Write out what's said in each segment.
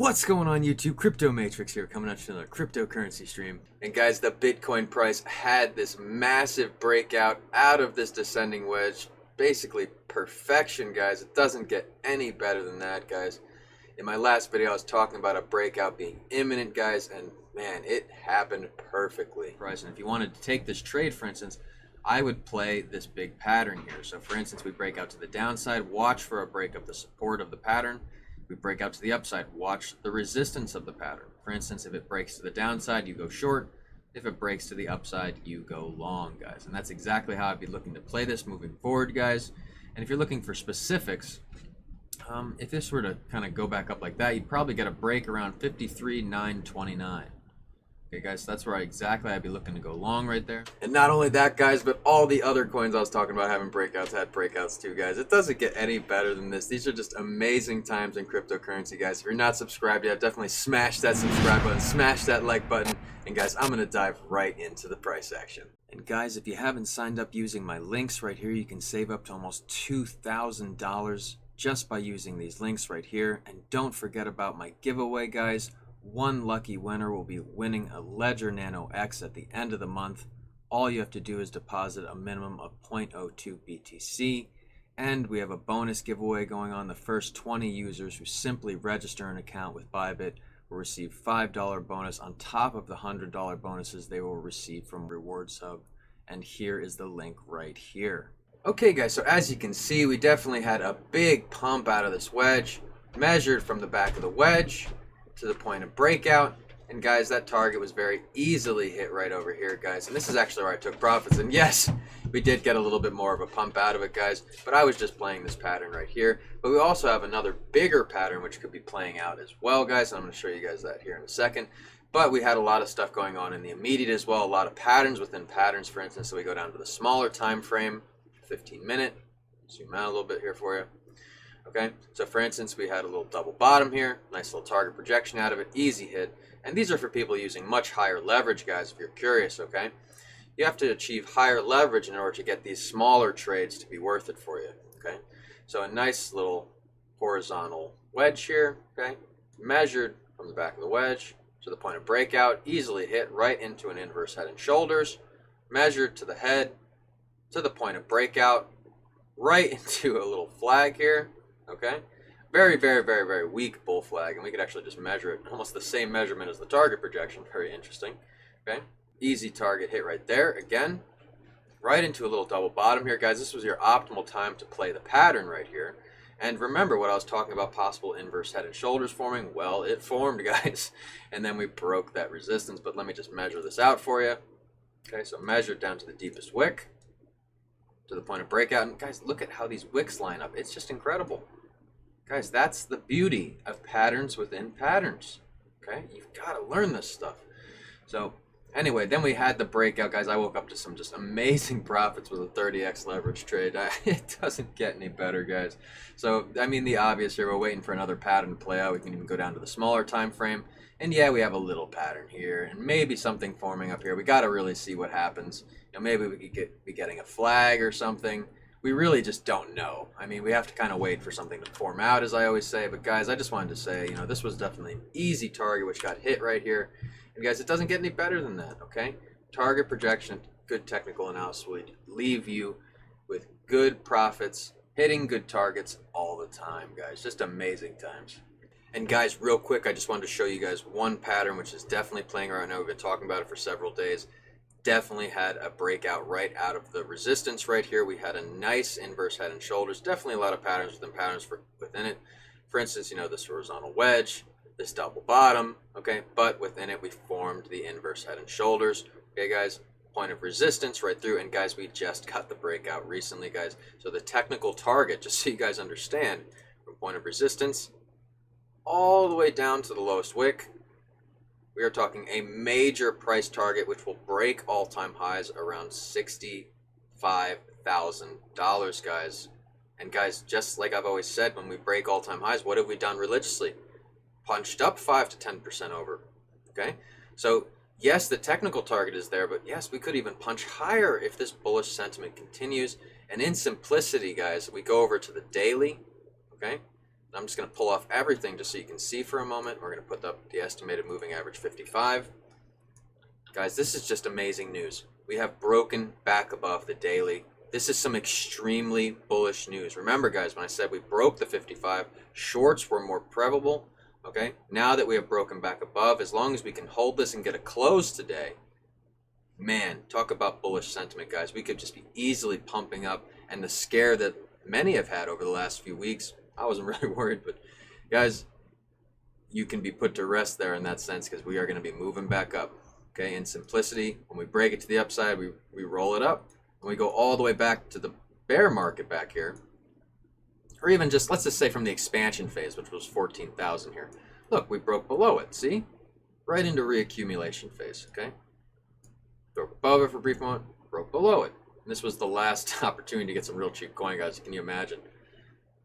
What's going on YouTube? Crypto Matrix here, coming at you with another cryptocurrency stream. And guys, the Bitcoin price had this massive breakout out of this descending wedge. Basically perfection, guys. It doesn't get any better than that, guys. In my last video, I was talking about a breakout being imminent, guys, and man, it happened perfectly. And if you wanted to take this trade, for instance, I would play this big pattern here. So for instance, we break out to the downside, watch for a break of the support of the pattern. We break out to the upside, watch the resistance of the pattern. For instance, if it breaks to the downside, you go short. If it breaks to the upside, you go long, guys. And that's exactly how I'd be looking to play this moving forward, guys. And if you're looking for specifics, if this were to kind of go back up like that, you'd probably get a break around 53,929. Okay, guys, so that's where I'd be looking to go long right there. And not only that, guys, but all the other coins I was talking about having breakouts had breakouts too, guys. It doesn't get any better than this. These are just amazing times in cryptocurrency, guys. If you're not subscribed yet, definitely smash that subscribe button, smash that like button. And guys, I'm gonna dive right into the price action. And guys, if you haven't signed up using my links right here, you can save up to almost $2,000 just by using these links right here. And don't forget about my giveaway, guys. One lucky winner will be winning a Ledger Nano X at the end of the month. All you have to do is deposit a minimum of 0.02 BTC. And we have a bonus giveaway going on. The first 20 users who simply register an account with BYBIT will receive $5 bonus on top of the $100 bonuses they will receive from Rewards Hub. And here is the link right here. Okay, guys, so as you can see, we definitely had a big pump out of this wedge, measured from the back of the wedge to the point of breakout. And guys, that target was very easily hit right over here, guys. And this is actually where I took profits. And yes, we did get a little bit more of a pump out of it, guys, but I was just playing this pattern right here. But we also have another bigger pattern which could be playing out as well, guys, and I'm going to show you guys that here in a second. But we had a lot of stuff going on in the immediate as well, a lot of patterns within patterns. For instance, so we go down to the smaller time frame, 15-minute. Zoom out a little bit here for you. Okay, so for instance, we had a little double bottom here, nice little target projection out of it, easy hit. And these are for people using much higher leverage, guys, if you're curious, okay? You have to achieve higher leverage in order to get these smaller trades to be worth it for you, okay? So a nice little horizontal wedge here, okay? Measured from the back of the wedge to the point of breakout, easily hit right into an inverse head and shoulders, measured to the head, to the point of breakout, right into a little flag here. Okay, very, very, very, very weak bull flag, and we could actually just measure it, almost the same measurement as the target projection. Very interesting. Okay, easy target hit right there. Again, right into a little double bottom here, guys. This was your optimal time to play the pattern right here. And remember what I was talking about, possible inverse head and shoulders forming. Well, it formed, guys, and then we broke that resistance. But let me just measure this out for you. Okay, so measured down to the deepest wick, to the point of breakout. And guys, look at how these wicks line up. It's just incredible. Guys, that's the beauty of patterns within patterns. Okay, you've got to learn this stuff. So anyway, then we had the breakout, guys. I woke up to some just amazing profits with a 30x leverage trade. It doesn't get any better, guys. So I mean, the obvious here, we're waiting for another pattern to play out. We can even go down to the smaller time frame. And yeah, we have a little pattern here and maybe something forming up here. We got to really see what happens. You know, maybe we could be getting a flag or something. We really just don't know. I mean, we have to kind of wait for something to form out, as I always say. But guys, I just wanted to say, you know, this was definitely an easy target which got hit right here. And guys, it doesn't get any better than that, okay? Target projection, good technical analysis will leave you with good profits, hitting good targets all the time, guys. Just amazing times. And guys, real quick, I just wanted to show you guys one pattern which is definitely playing around. I know we've been talking about it for several days. Definitely had a breakout right out of the resistance right here. We had a nice inverse head and shoulders. Definitely a lot of patterns within patterns within it. For instance, you know, this horizontal wedge, this double bottom, okay? But within it, we formed the inverse head and shoulders. Okay, guys, point of resistance right through. And guys, we just got the breakout recently, guys. So the technical target, just so you guys understand, from point of resistance all the way down to the lowest wick, we are talking a major price target which will break all-time highs around $65,000, guys. And guys, just like I've always said, when we break all-time highs, what have we done religiously? Punched up 5 to 10% over. Okay, so yes, the technical target is there, but yes, we could even punch higher if this bullish sentiment continues. And in simplicity, guys, we go over to the daily. Okay, I'm just going to pull off everything just so you can see for a moment. We're going to put up the estimated moving average 55. Guys, this is just amazing news. We have broken back above the daily. This is some extremely bullish news. Remember, guys, when I said we broke the 55, shorts were more probable. Okay, now that we have broken back above, as long as we can hold this and get a close today, man, talk about bullish sentiment, guys. We could just be easily pumping up, and the scare that many have had over the last few weeks, I wasn't really worried, but guys, you can be put to rest there in that sense, because we are going to be moving back up. Okay, in simplicity, when we break it to the upside, we roll it up, and we go all the way back to the bear market back here. Or even just, let's just say from the expansion phase, which was 14,000 here. Look, we broke below it, see? Right into reaccumulation phase, okay? Broke above it for a brief moment, broke below it. And this was the last opportunity to get some real cheap coin, guys. Can you imagine?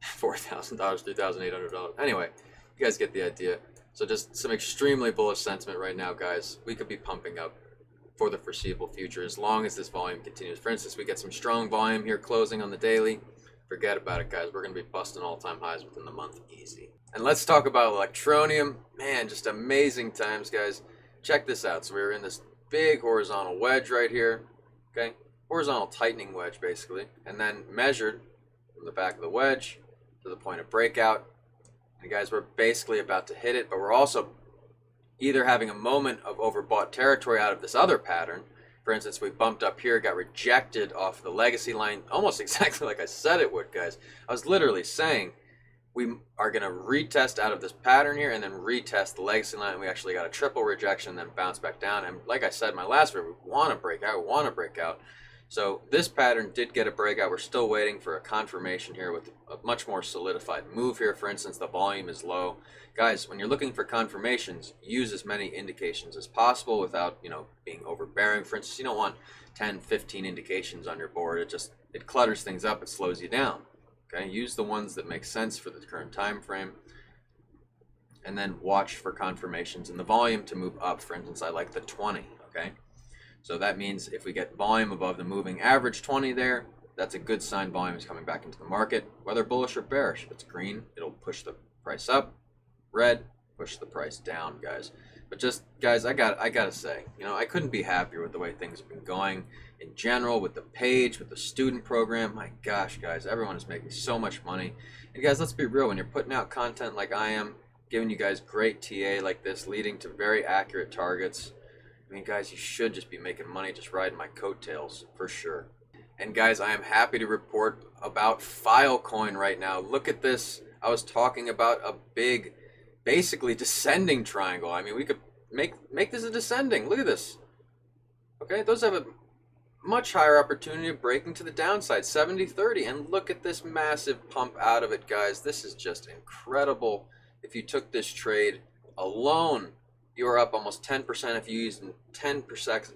$4,000, $3,800. Anyway, you guys get the idea. So just some extremely bullish sentiment right now, guys. We could be pumping up for the foreseeable future as long as this volume continues. For instance, we get some strong volume here closing on the daily. Forget about it, guys. We're going to be busting all-time highs within the month easy. And let's talk about Electroneum. Man, just amazing times, guys. Check this out. So we're in this big horizontal wedge right here. Okay? Horizontal tightening wedge, basically. And then measured from the back of the wedge to the point of breakout. And guys, we're basically about to hit it, but we're also either having a moment of overbought territory out of this other pattern. For instance, we bumped up here, got rejected off the legacy line, almost exactly like I said it would, guys. I was literally saying we are going to retest out of this pattern here and then retest the legacy line. We actually got a triple rejection, then bounce back down. And like I said in my last video, we want to break out, So this pattern did get a breakout. We're still waiting for a confirmation here with a much more solidified move here. For instance, the volume is low. Guys, when you're looking for confirmations, use as many indications as possible without, being overbearing. For instance, you don't want 10, 15 indications on your board. It clutters things up. It slows you down. Okay, use the ones that make sense for the current time frame. And then watch for confirmations in the volume to move up. For instance, I like the 20, okay? So that means if we get volume above the moving average 20 there, that's a good sign volume is coming back into the market, whether bullish or bearish. If it's green, it'll push the price up. Red, push the price down, guys. But just, guys, I gotta say, I couldn't be happier with the way things have been going in general, with the page, with the student program. My gosh, guys, everyone is making so much money. And guys, let's be real, when you're putting out content like I am, giving you guys great TA like this, leading to very accurate targets, I mean, guys, you should just be making money just riding my coattails, for sure. And guys, I am happy to report about Filecoin right now. Look at this. I was talking about a big, basically descending triangle. I mean, we could make this a descending. Look at this. Okay, those have a much higher opportunity of breaking to the downside, 70-30. And look at this massive pump out of it, guys. This is just incredible. If you took this trade alone, you are up almost 10% if you use 10%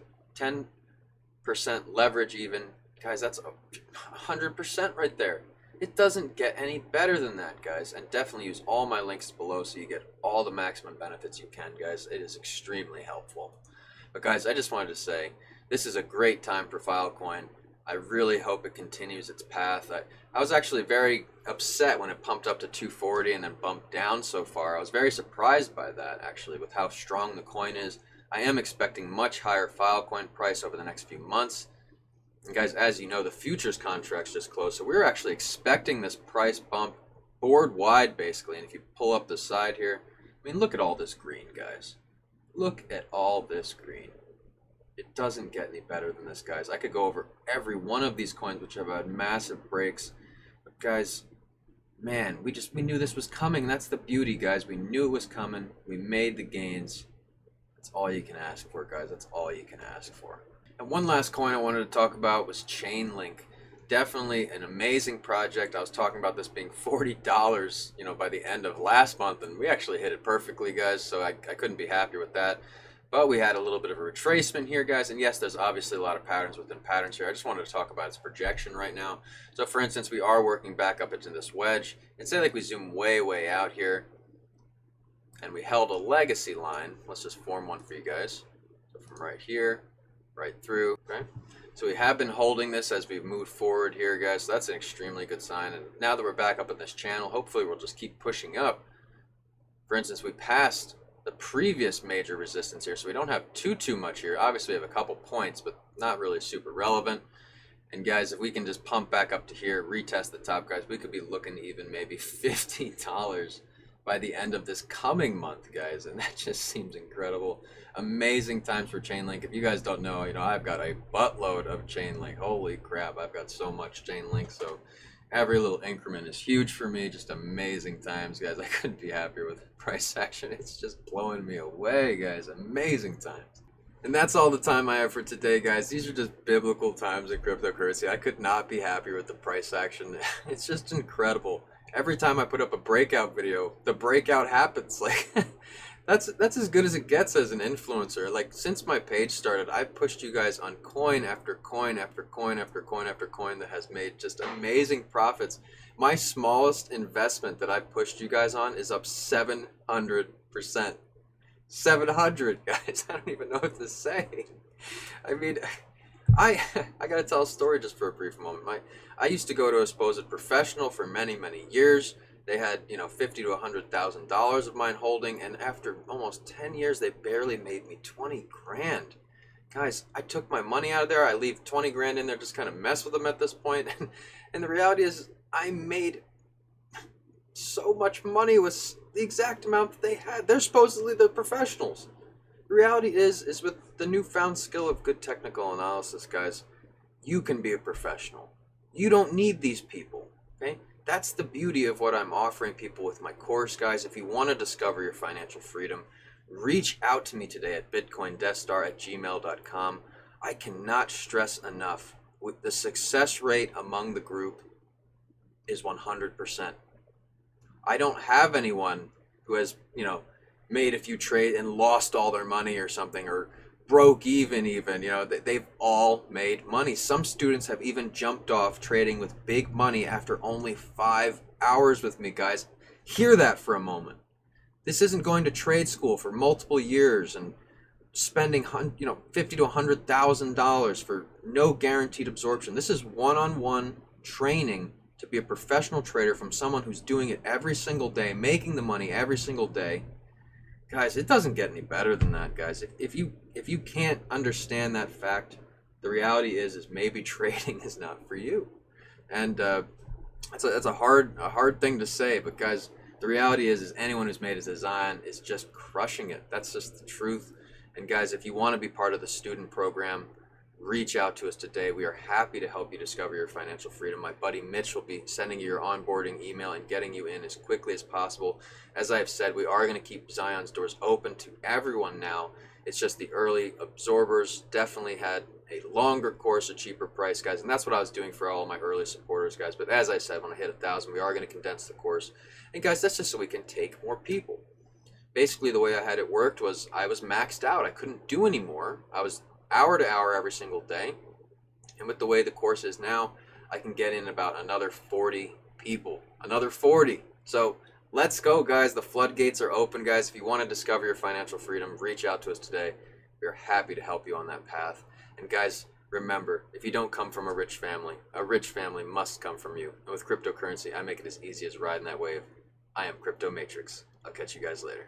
leverage even. Guys, that's 100% right there. It doesn't get any better than that, guys. And definitely use all my links below so you get all the maximum benefits you can, guys. It is extremely helpful. But guys, I just wanted to say, this is a great time for Filecoin. I really hope it continues its path. I was actually very upset when it pumped up to 240 and then bumped down so far. I was very surprised by that, actually, with how strong the coin is. I am expecting much higher Filecoin price over the next few months. And guys, as you know, the futures contracts just closed, so we're actually expecting this price bump board wide, basically. And if you pull up the side here, I mean, look at all this green, guys. Look at all this green. It doesn't get any better than this, guys. I could go over every one of these coins which have had massive breaks. But guys, man, we knew this was coming. That's the beauty, guys. We knew it was coming. We made the gains. That's all you can ask for, guys. That's all you can ask for. And one last coin I wanted to talk about was Chainlink. Definitely an amazing project. I was talking about this being $40, by the end of last month, and we actually hit it perfectly, guys. So I couldn't be happier with that. But we had a little bit of a retracement here, guys. And yes, there's obviously a lot of patterns within patterns here. I just wanted to talk about its projection right now. So for instance, we are working back up into this wedge. And say like we zoom way, way out here. And we held a legacy line. Let's just form one for you guys. So from right here, right through, okay? So we have been holding this as we've moved forward here, guys. So that's an extremely good sign. And now that we're back up in this channel, hopefully we'll just keep pushing up. For instance, we passed the previous major resistance here, so we don't have too much here. Obviously, we have a couple points, but not really super relevant. And guys, if we can just pump back up to here, retest the top, guys, we could be looking even maybe $50 by the end of this coming month, guys. And that just seems incredible. Amazing times for Chainlink. If you guys don't know, I've got a buttload of Chainlink. Holy crap, I've got so much Chainlink. So every little increment is huge for me. Just amazing times, guys. I couldn't be happier with price action. It's just blowing me away, guys. Amazing times. And that's all the time I have for today, guys. These are just biblical times in cryptocurrency. I could not be happier with the price action. It's just incredible. Every time I put up a breakout video, the breakout happens. Like, that's as good as it gets as an influencer. Like, since my page started, I've pushed you guys on coin after coin after coin after coin after coin that has made just amazing profits. My smallest investment that I've pushed you guys on is up 700%. 700, guys. I don't even know what to say. I mean, I gotta tell a story just for a brief moment. I used to go to a supposed professional for many years. They had $50,000 to $100,000 of mine holding, and after almost 10 years, they barely made me 20 grand. Guys, I took my money out of there. I leave 20 grand in there, just kind of mess with them at this point. And the reality is, I made so much money with the exact amount that they had. They're supposedly the professionals. The reality is with the newfound skill of good technical analysis, guys, you can be a professional. You don't need these people, okay? That's the beauty of what I'm offering people with my course, guys. If you want to discover your financial freedom, reach out to me today at bitcoindeathstar@gmail.com. I cannot stress enough, with the success rate among the group is 100%. I don't have anyone who has, made a few trades and lost all their money or something, or broke even. They've all made money. Some students have even jumped off trading with big money after only 5 hours with me, guys. Hear that for a moment. This isn't going to trade school for multiple years and spending $50,000 to $100,000 for no guaranteed absorption. This is one-on-one training to be a professional trader from someone who's doing it every single day, making the money every single day. Guys, it doesn't get any better than that, guys. If you can't understand that fact, the reality is maybe trading is not for you. And that's a hard thing to say, but guys, the reality is anyone who's made a design is just crushing it. That's just the truth. And guys, if you want to be part of the student program, reach out to us today. We are happy to help you discover your financial freedom. My buddy Mitch will be sending you your onboarding email and getting you in as quickly as possible. As I have said, we are going to keep Zion's doors open to everyone now. It's just the early absorbers definitely had a longer course, a cheaper price, guys. And that's what I was doing for all my early supporters, guys. But as I said, when I hit 1,000, we are going to condense the course. And guys, that's just so we can take more people. Basically, the way I had it worked was I was maxed out. I couldn't do any more. I was hour to hour every single day. And with the way the course is now, I can get in about another 40 people. Another 40. So let's go, guys. The floodgates are open, guys. If you want to discover your financial freedom, reach out to us today. We're happy to help you on that path. And guys, remember, if you don't come from a rich family must come from you. And with cryptocurrency, I make it as easy as riding that wave. I am Crypto Matrix. I'll catch you guys later.